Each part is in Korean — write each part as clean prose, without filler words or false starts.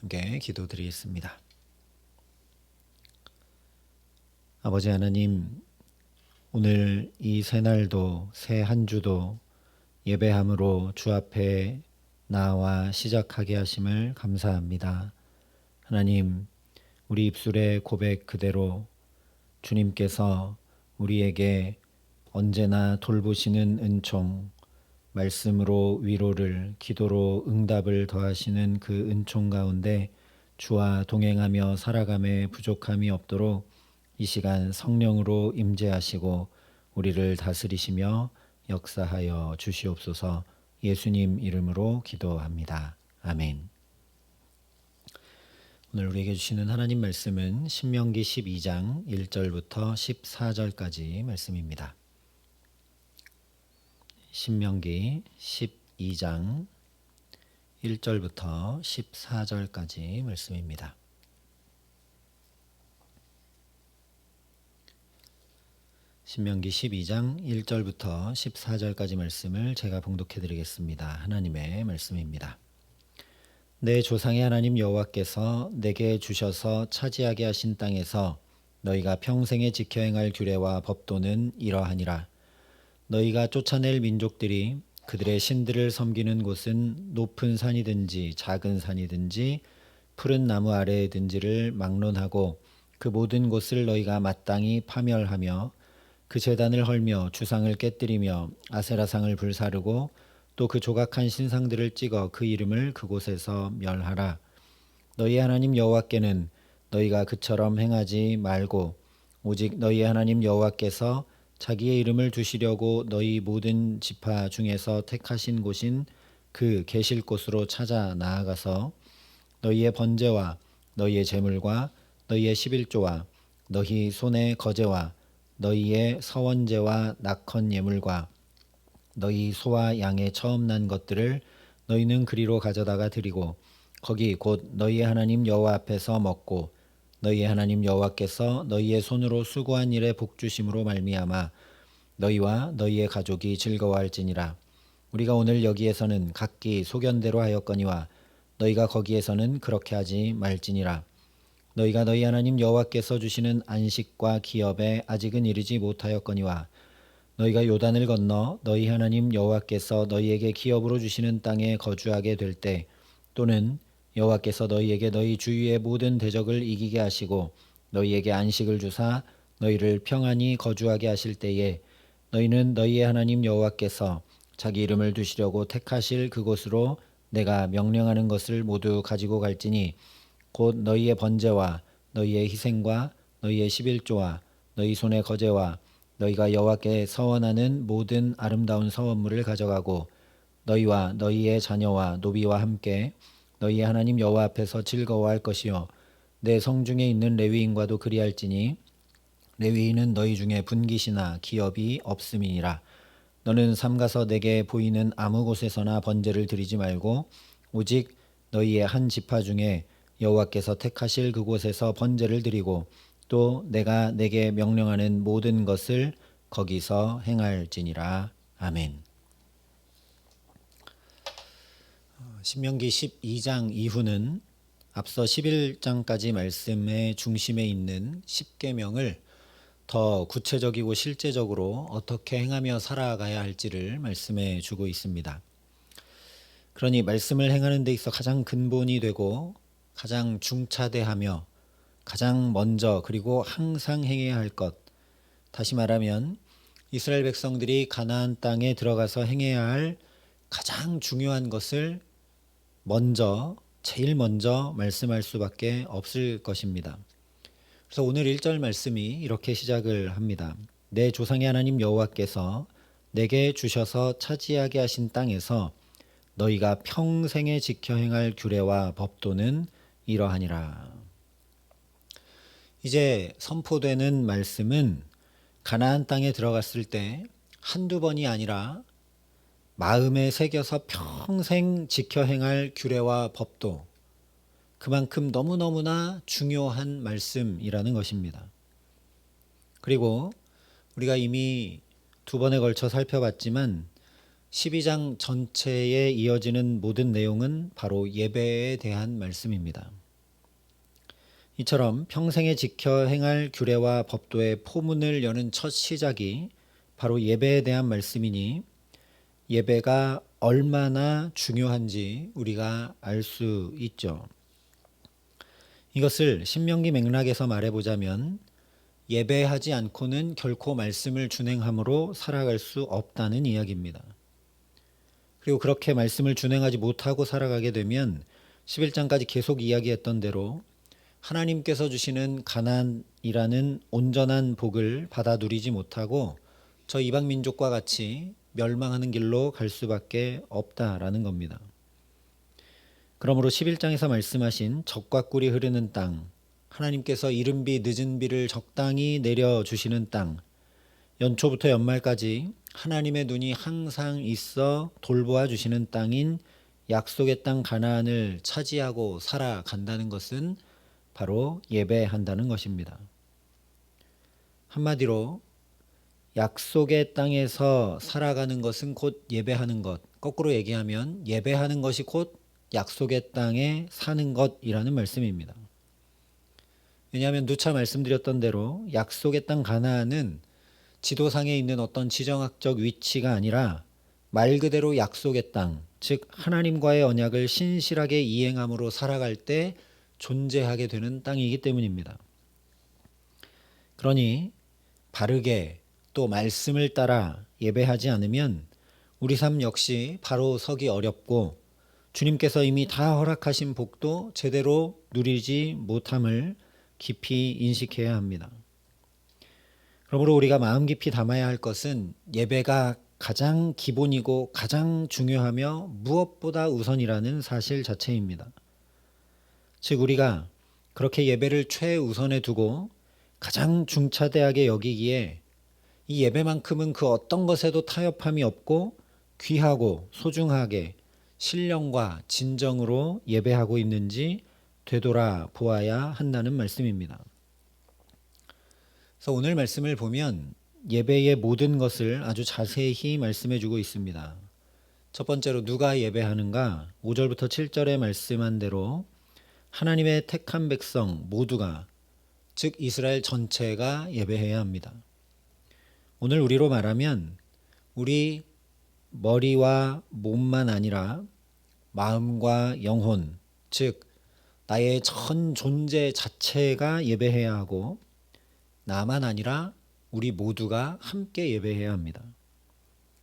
함께 기도드리겠습니다. 아버지 하나님, 오늘 이 새날도 새 한 주도 예배함으로 주 앞에 나와 시작하게 하심을 감사합니다. 하나님, 우리 입술의 고백 그대로 주님께서 우리에게 언제나 돌보시는 은총, 말씀으로 위로를, 기도로 응답을 더하시는 그 은총 가운데 주와 동행하며 살아감에 부족함이 없도록 이 시간 성령으로 임재하시고 우리를 다스리시며 역사하여 주시옵소서. 예수님 이름으로 기도합니다. 아멘. 오늘 우리에게 주시는 하나님 말씀은 신명기 12장 1절부터 14절까지 말씀입니다. 신명기 12장 1절부터 14절까지 말씀입니다. 신명기 12장 1절부터 14절까지 말씀을 제가 봉독해 드리겠습니다. 하나님의 말씀입니다. 내 조상의 하나님 여호와께서 내게 주셔서 차지하게 하신 땅에서 너희가 평생에 지켜 행할 규례와 법도는 이러하니라. 너희가 쫓아낼 민족들이 그들의 신들을 섬기는 곳은 높은 산이든지 작은 산이든지 푸른 나무 아래에든지를 막론하고 그 모든 곳을 너희가 마땅히 파멸하며 그 제단을 헐며 주상을 깨뜨리며 아세라상을 불사르고 또 그 조각한 신상들을 찍어 그 이름을 그곳에서 멸하라. 너희 하나님 여호와께는 너희가 그처럼 행하지 말고 오직 너희 하나님 여호와께서 자기의 이름을 두시려고 너희 모든 지파 중에서 택하신 곳인 그 계실 곳으로 찾아 나아가서 너희의 번제와 너희의 제물과 너희의 11조와 너희 손의 거제와 너희의 서원제와 낙헌 예물과 너희 소와 양의 처음 난 것들을 너희는 그리로 가져다가 드리고 거기 곧 너희의 하나님 여호와 앞에서 먹고 너희의 하나님 여호와께서 너희의 손으로 수고한 일에 복주심으로 말미암아 너희와 너희의 가족이 즐거워할지니라. 우리가 오늘 여기에서는 각기 소견대로 하였거니와 너희가 거기에서는 그렇게 하지 말지니라. 너희가 너희 하나님 여호와께서 주시는 안식과 기업에 아직은 이르지 못하였거니와 너희가 요단을 건너 너희 하나님 여호와께서 너희에게 기업으로 주시는 땅에 거주하게 될 때 또는 여호와께서 너희에게 너희 주위의 모든 대적을 이기게 하시고 너희에게 안식을 주사 너희를 평안히 거주하게 하실 때에 너희는 너희의 하나님 여호와께서 자기 이름을 두시려고 택하실 그곳으로 내가 명령하는 것을 모두 가지고 갈지니 곧 너희의 번제와 너희의 희생과 너희의 11조와 너희 손의 거제와 너희가 여호와께 서원하는 모든 아름다운 서원물을 가져가고 너희와 너희의 자녀와 노비와 함께 너희의 하나님 여호와 앞에서 즐거워할 것이요 내 성중에 있는 레위인과도 그리할지니 레위인은 너희 중에 분깃이나 기업이 없음이니라. 너는 삼가서 내게 보이는 아무 곳에서나 번제를 드리지 말고 오직 너희의 한 지파 중에 여호와께서 택하실 그곳에서 번제를 드리고 또 내가 내게 명령하는 모든 것을 거기서 행할지니라. 아멘. 신명기 12장 이후는 앞서 11장까지 말씀의 중심에 있는 10계명을 더 구체적이고 실제적으로 어떻게 행하며 살아가야 할지를 말씀해 주고 있습니다. 그러니 말씀을 행하는 데 있어 가장 근본이 되고 가장 중차대하며 가장 먼저 그리고 항상 행해야 할 것, 다시 말하면 이스라엘 백성들이 가나안 땅에 들어가서 행해야 할 가장 중요한 것을 제일 먼저 말씀할 수밖에 없을 것입니다. 그래서 오늘 1절 말씀이 이렇게 시작을 합니다. 내 조상의 하나님 여호와께서 내게 주셔서 차지하게 하신 땅에서 너희가 평생에 지켜 행할 규례와 법도는 이러하니라. 이제 선포되는 말씀은 가나안 땅에 들어갔을 때 한두 번이 아니라 마음에 새겨서 평생 지켜 행할 규례와 법도, 그만큼 너무너무나 중요한 말씀이라는 것입니다. 그리고 우리가 이미 두 번에 걸쳐 살펴봤지만 12장 전체에 이어지는 모든 내용은 바로 예배에 대한 말씀입니다. 이처럼 평생에 지켜 행할 규례와 법도의 포문을 여는 첫 시작이 바로 예배에 대한 말씀이니 예배가 얼마나 중요한지 우리가 알 수 있죠. 이것을 신명기 맥락에서 말해보자면 예배하지 않고는 결코 말씀을 준행함으로 살아갈 수 없다는 이야기입니다. 그리고 그렇게 말씀을 준행하지 못하고 살아가게 되면 11장까지 계속 이야기했던 대로 하나님께서 주시는 가나안이라는 온전한 복을 받아 누리지 못하고 저 이방 민족과 같이 멸망하는 길로 갈 수밖에 없다라는 겁니다. 그러므로 11장에서 말씀하신 적과 꿀이 흐르는 땅, 하나님께서 이른 비 늦은 비를 적당히 내려주시는 땅, 연초부터 연말까지 하나님의 눈이 항상 있어 돌보아 주시는 땅인 약속의 땅 가나안을 차지하고 살아간다는 것은 바로 예배한다는 것입니다. 한마디로 약속의 땅에서 살아가는 것은 곧 예배하는 것, 거꾸로 얘기하면 예배하는 것이 곧 약속의 땅에 사는 것이라는 말씀입니다. 왜냐하면 누차 말씀드렸던 대로 약속의 땅 가나안은 지도상에 있는 어떤 지정학적 위치가 아니라 말 그대로 약속의 땅, 즉 하나님과의 언약을 신실하게 이행함으로 살아갈 때 존재하게 되는 땅이기 때문입니다. 그러니 바르게 또 말씀을 따라 예배하지 않으면 우리 삶 역시 바로 서기 어렵고 주님께서 이미 다 허락하신 복도 제대로 누리지 못함을 깊이 인식해야 합니다. 그러므로 우리가 마음 깊이 담아야 할 것은 예배가 가장 기본이고 가장 중요하며 무엇보다 우선이라는 사실 자체입니다. 즉 우리가 그렇게 예배를 최우선에 두고 가장 중차대하게 여기기에 이 예배만큼은 그 어떤 것에도 타협함이 없고 귀하고 소중하게 신령과 진정으로 예배하고 있는지 되돌아 보아야 한다는 말씀입니다. 그래서 오늘 말씀을 보면 예배의 모든 것을 아주 자세히 말씀해 주고 있습니다. 첫 번째로 누가 예배하는가? 5절부터 7절에 말씀한 대로 하나님의 택한 백성 모두가, 즉 이스라엘 전체가 예배해야 합니다. 오늘 우리로 말하면 우리 머리와 몸만 아니라 마음과 영혼, 즉 나의 전 존재 자체가 예배해야 하고 나만 아니라 우리 모두가 함께 예배해야 합니다.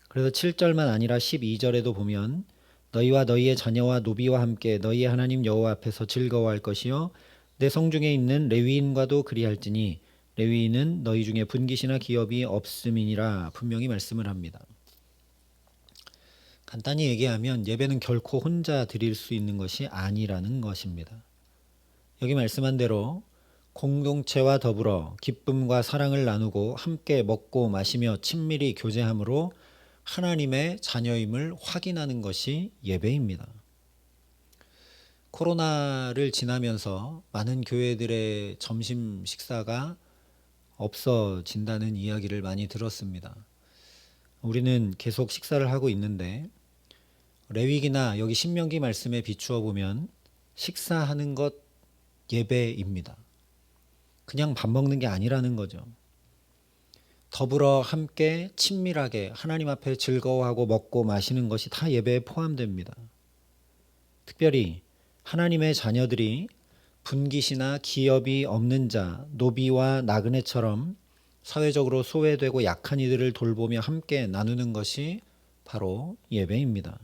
그래서 7절만 아니라 12절에도 보면 너희와 너희의 자녀와 노비와 함께 너희의 하나님 여호와 앞에서 즐거워할 것이요 내 성중에 있는 레위인과도 그리할지니 레위인은 너희 중에 분깃이나 기업이 없음이니라 분명히 말씀을 합니다. 간단히 얘기하면 예배는 결코 혼자 드릴 수 있는 것이 아니라는 것입니다. 여기 말씀한 대로 공동체와 더불어 기쁨과 사랑을 나누고 함께 먹고 마시며 친밀히 교제함으로 하나님의 자녀임을 확인하는 것이 예배입니다. 코로나를 지나면서 많은 교회들의 점심 식사가 없어진다는 이야기를 많이 들었습니다. 우리는 계속 식사를 하고 있는데 레위기나 여기 신명기 말씀에 비추어 보면 식사하는 것 예배입니다. 그냥 밥 먹는 게 아니라는 거죠. 더불어 함께 친밀하게 하나님 앞에 즐거워하고 먹고 마시는 것이 다 예배에 포함됩니다. 특별히 하나님의 자녀들이 분깃이나 기업이 없는 자, 노비와 나그네처럼 사회적으로 소외되고 약한 이들을 돌보며 함께 나누는 것이 바로 예배입니다.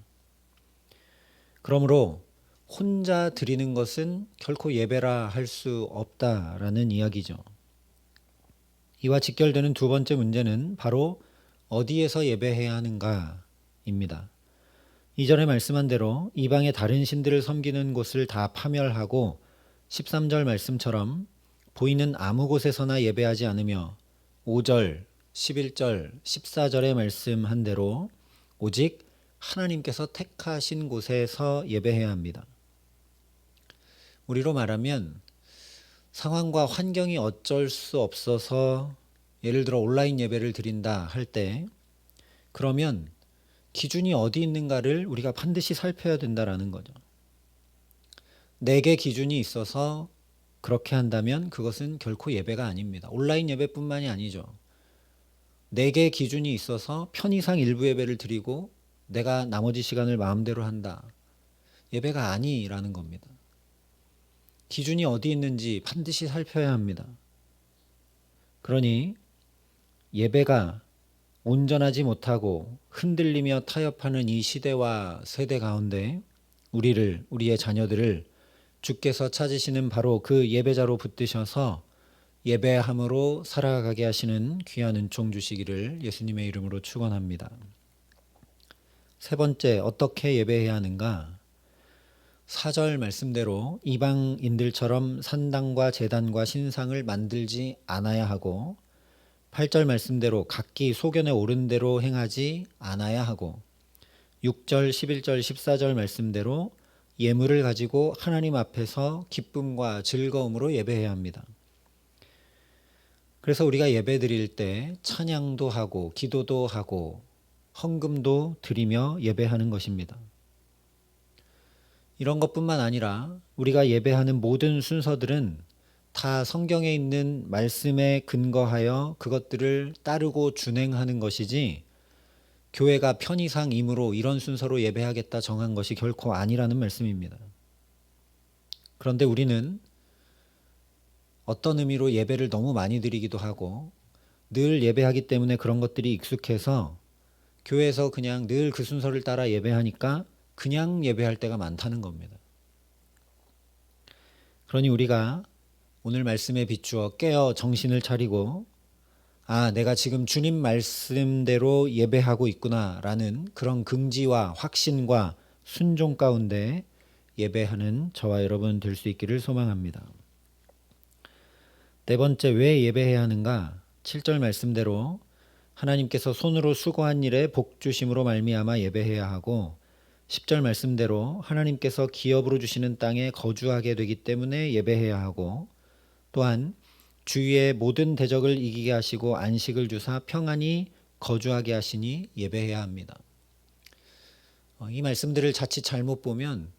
그러므로 혼자 드리는 것은 결코 예배라 할 수 없다라는 이야기죠. 이와 직결되는 두 번째 문제는 바로 어디에서 예배해야 하는가입니다. 이전에 말씀한 대로 이방의 다른 신들을 섬기는 곳을 다 파멸하고 13절 말씀처럼 보이는 아무 곳에서나 예배하지 않으며 5절, 11절, 14절에 말씀한 대로 오직 하나님께서 택하신 곳에서 예배해야 합니다. 우리로 말하면 상황과 환경이 어쩔 수 없어서 예를 들어 온라인 예배를 드린다 할 때 그러면 기준이 어디 있는가를 우리가 반드시 살펴야 된다라는 거죠. 내게 기준이 있어서 그렇게 한다면 그것은 결코 예배가 아닙니다. 온라인 예배뿐만이 아니죠. 내게 기준이 있어서 편의상 일부 예배를 드리고 내가 나머지 시간을 마음대로 한다. 예배가 아니라는 겁니다. 기준이 어디 있는지 반드시 살펴야 합니다. 그러니 예배가 온전하지 못하고 흔들리며 타협하는 이 시대와 세대 가운데 우리의 자녀들을 주께서 찾으시는 바로 그 예배자로 붙드셔서 예배함으로 살아가게 하시는 귀한 은총 주시기를 예수님의 이름으로 축원합니다. 세 번째, 어떻게 예배해야 하는가? 4절 말씀대로 이방인들처럼 산당과 제단과 신상을 만들지 않아야 하고 8절 말씀대로 각기 소견에 오른 대로 행하지 않아야 하고 6절, 11절, 14절 말씀대로 예물을 가지고 하나님 앞에서 기쁨과 즐거움으로 예배해야 합니다. 그래서 우리가 예배 드릴 때 찬양도 하고 기도도 하고 헌금도 드리며 예배하는 것입니다. 이런 것뿐만 아니라 우리가 예배하는 모든 순서들은 다 성경에 있는 말씀에 근거하여 그것들을 따르고 준행하는 것이지 교회가 편의상임으로 이런 순서로 예배하겠다 정한 것이 결코 아니라는 말씀입니다. 그런데 우리는 어떤 의미로 예배를 너무 많이 드리기도 하고 늘 예배하기 때문에 그런 것들이 익숙해서 교회에서 그냥 늘 그 순서를 따라 예배하니까 그냥 예배할 때가 많다는 겁니다. 그러니 우리가 오늘 말씀에 비추어 깨어 정신을 차리고 내가 지금 주님 말씀대로 예배하고 있구나라는 그런 긍지와 확신과 순종 가운데 예배하는 저와 여러분 될 수 있기를 소망합니다. 네 번째, 왜 예배해야 하는가? 7절 말씀대로 하나님께서 손으로 수고한 일에 복 주심으로 말미암아 예배해야 하고 10절 말씀대로 하나님께서 기업으로 주시는 땅에 거주하게 되기 때문에 예배해야 하고 또한 주위의 모든 대적을 이기게 하시고 안식을 주사 평안히 거주하게 하시니 예배해야 합니다. 이 말씀들을 자칫 잘못 보면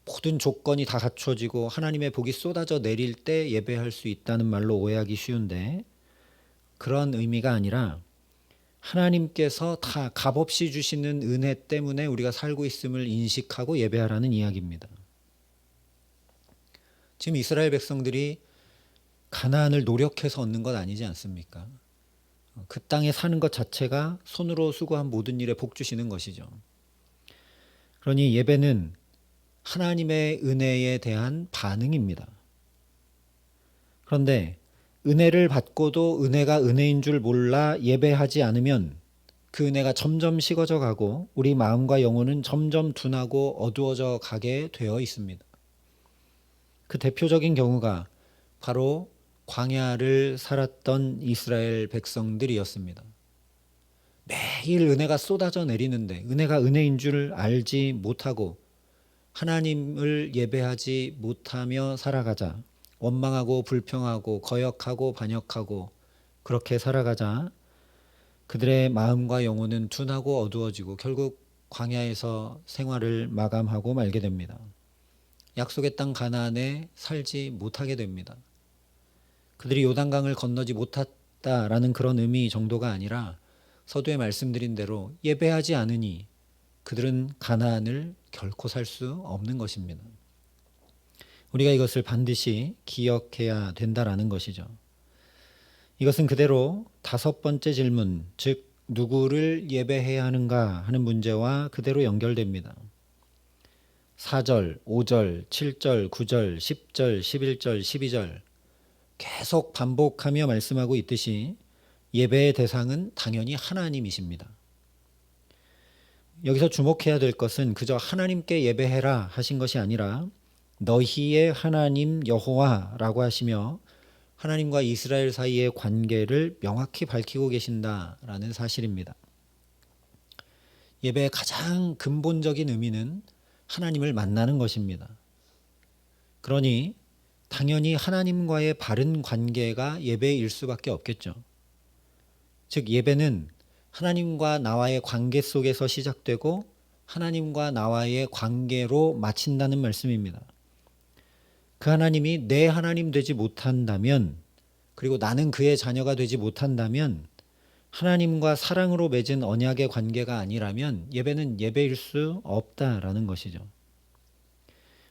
모든 조건이 다 갖춰지고 하나님의 복이 쏟아져 내릴 때 예배할 수 있다는 말로 오해하기 쉬운데 그런 의미가 아니라 하나님께서 다 값없이 주시는 은혜 때문에 우리가 살고 있음을 인식하고 예배하라는 이야기입니다. 지금 이스라엘 백성들이 가나안을 노력해서 얻는 것 아니지 않습니까? 그 땅에 사는 것 자체가 손으로 수고한 모든 일에 복 주시는 것이죠. 그러니 예배는 하나님의 은혜에 대한 반응입니다. 그런데 은혜를 받고도 은혜가 은혜인 줄 몰라 예배하지 않으면 그 은혜가 점점 식어져 가고 우리 마음과 영혼은 점점 둔하고 어두워져 가게 되어 있습니다. 그 대표적인 경우가 바로 광야를 살았던 이스라엘 백성들이었습니다. 매일 은혜가 쏟아져 내리는데 은혜가 은혜인 줄 알지 못하고 하나님을 예배하지 못하며 살아가자 원망하고 불평하고 거역하고 반역하고 그렇게 살아가자 그들의 마음과 영혼은 둔하고 어두워지고 결국 광야에서 생활을 마감하고 말게 됩니다. 약속의 땅 가나안에 살지 못하게 됩니다. 그들이 요단강을 건너지 못했다라는 그런 의미 정도가 아니라 서두에 말씀드린 대로 예배하지 않으니 그들은 가나안을 결코 살 수 없는 것입니다. 우리가 이것을 반드시 기억해야 된다라는 것이죠. 이것은 그대로 다섯 번째 질문, 즉 누구를 예배해야 하는가 하는 문제와 그대로 연결됩니다. 4절, 5절, 7절, 9절, 10절, 11절, 12절 계속 반복하며 말씀하고 있듯이 예배의 대상은 당연히 하나님이십니다. 여기서 주목해야 될 것은 그저 하나님께 예배해라 하신 것이 아니라 너희의 하나님 여호와라고 하시며 하나님과 이스라엘 사이의 관계를 명확히 밝히고 계신다라는 사실입니다. 예배의 가장 근본적인 의미는 하나님을 만나는 것입니다. 그러니 당연히 하나님과의 바른 관계가 예배일 수밖에 없겠죠. 즉 예배는 하나님과 나와의 관계 속에서 시작되고 하나님과 나와의 관계로 마친다는 말씀입니다. 그 하나님이 내 하나님 되지 못한다면, 그리고 나는 그의 자녀가 되지 못한다면, 하나님과 사랑으로 맺은 언약의 관계가 아니라면 예배는 예배일 수 없다라는 것이죠.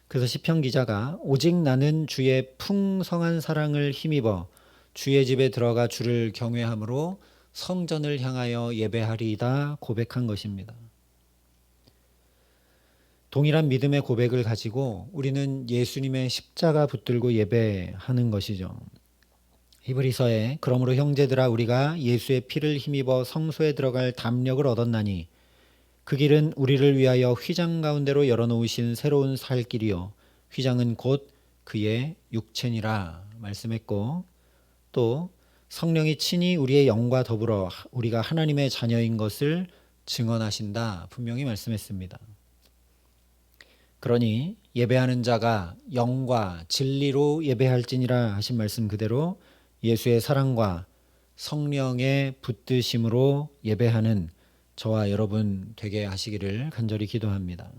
그래서 시편 기자가 오직 나는 주의 풍성한 사랑을 힘입어 주의 집에 들어가 주를 경외함으로 성전을 향하여 예배하리이다 고백한 것입니다. 동일한 믿음의 고백을 가지고 우리는 예수님의 십자가 붙들고 예배하는 것이죠. 히브리서에 그러므로 형제들아 우리가 예수의 피를 힘입어 성소에 들어갈 담력을 얻었나니 그 길은 우리를 위하여 휘장 가운데로 열어놓으신 새로운 살 길이요 휘장은 곧 그의 육체니라 말씀했고, 또 성령이 친히 우리의 영과 더불어 우리가 하나님의 자녀인 것을 증언하신다 분명히 말씀했습니다. 그러니 예배하는 자가 영과 진리로 예배할지니라 하신 말씀 그대로 예수의 사랑과 성령의 붙드심으로 예배하는 저와 여러분 되게 하시기를 간절히 기도합니다.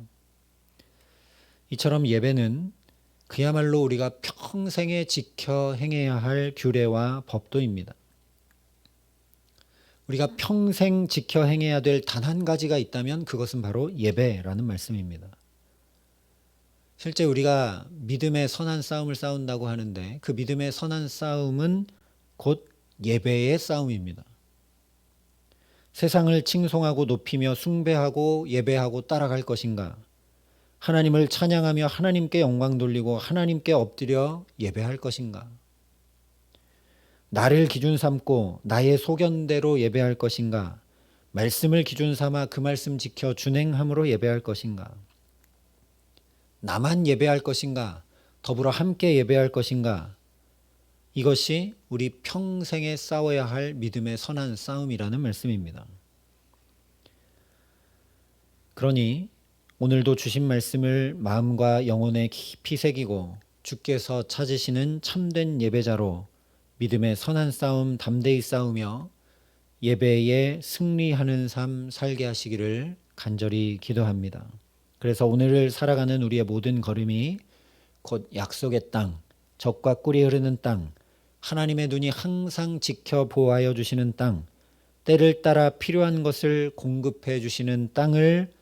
이처럼 예배는 그야말로 우리가 평생에 지켜 행해야 할 규례와 법도입니다. 우리가 평생 지켜 행해야 될 단 한 가지가 있다면 그것은 바로 예배라는 말씀입니다. 실제 우리가 믿음의 선한 싸움을 싸운다고 하는데 그 믿음의 선한 싸움은 곧 예배의 싸움입니다. 세상을 칭송하고 높이며 숭배하고 예배하고 따라갈 것인가? 하나님을 찬양하며 하나님께 영광 돌리고 하나님께 엎드려 예배할 것인가? 나를 기준 삼고 나의 소견대로 예배할 것인가? 말씀을 기준 삼아 그 말씀 지켜 준행함으로 예배할 것인가? 나만 예배할 것인가? 더불어 함께 예배할 것인가? 이것이 우리 평생에 싸워야 할 믿음의 선한 싸움이라는 말씀입니다. 그러니 오늘도 주신 말씀을 마음과 영혼에 깊이 새기고 주께서 찾으시는 참된 예배자로 믿음의 선한 싸움 담대히 싸우며 예배에 승리하는 삶 살게 하시기를 간절히 기도합니다. 그래서 오늘을 살아가는 우리의 모든 걸음이 곧 약속의 땅, 젖과 꿀이 흐르는 땅, 하나님의 눈이 항상 지켜 보호하여 주시는 땅, 때를 따라 필요한 것을 공급해 주시는 땅을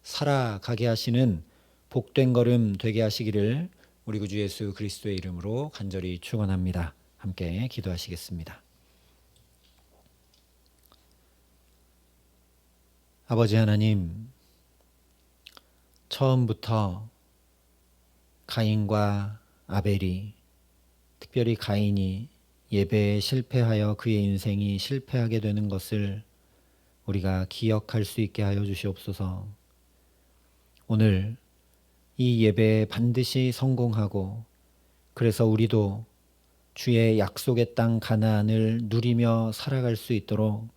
살아가게 하시는 복된 걸음 되게 하시기를 우리 구주 예수 그리스도의 이름으로 간절히 축원합니다. 함께 기도하시겠습니다. 아버지 하나님, 처음부터 가인과 아벨이, 특별히 가인이 예배에 실패하여 그의 인생이 실패하게 되는 것을 우리가 기억할 수 있게 하여 주시옵소서. 오늘 이 예배에 반드시 성공하고 그래서 우리도 주의 약속의 땅 가나안을 누리며 살아갈 수 있도록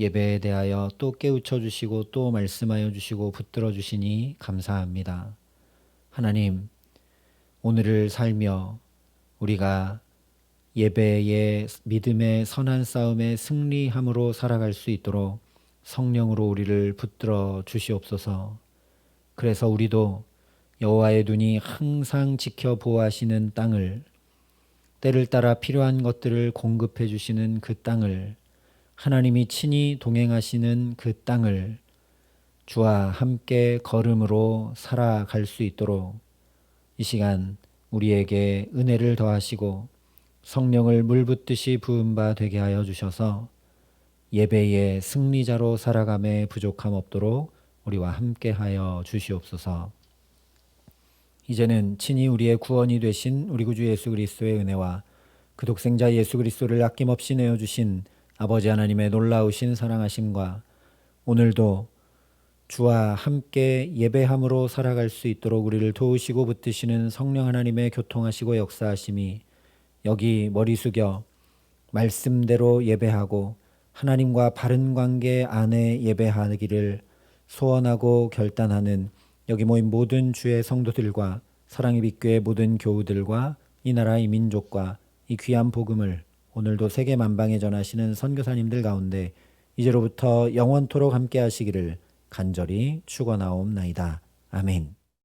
예배에 대하여 또 깨우쳐 주시고 또 말씀하여 주시고 붙들어 주시니 감사합니다. 하나님, 오늘을 살며 우리가 예배의 믿음의 선한 싸움에 승리함으로 살아갈 수 있도록 성령으로 우리를 붙들어 주시옵소서. 그래서 우리도 여호와의 눈이 항상 지켜 보호하시는 땅을, 때를 따라 필요한 것들을 공급해 주시는 그 땅을, 하나님이 친히 동행하시는 그 땅을 주와 함께 걸음으로 살아갈 수 있도록 이 시간 우리에게 은혜를 더하시고 성령을 물붓듯이 부은 바 되게 하여 주셔서 예배의 승리자로 살아감에 부족함 없도록 우리와 함께 하여 주시옵소서. 이제는 친히 우리의 구원이 되신 우리 구주 예수 그리스도의 은혜와 그 독생자 예수 그리스도를 아낌없이 내어주신 아버지 하나님의 놀라우신 사랑하심과 오늘도 주와 함께 예배함으로 살아갈 수 있도록 우리를 도우시고 붙드시는 성령 하나님의 교통하시고 역사하심이 여기 머리 숙여 말씀대로 예배하고 하나님과 바른 관계 안에 예배하기를 소원하고 결단하는 여기 모인 모든 주의 성도들과 사랑의 빛교회 모든 교우들과 이 나라 이 민족과 이 귀한 복음을 오늘도 세계 만방에 전하시는 선교사님들 가운데 이제로부터 영원토록 함께 하시기를 간절히 축원하옵나이다. 아멘.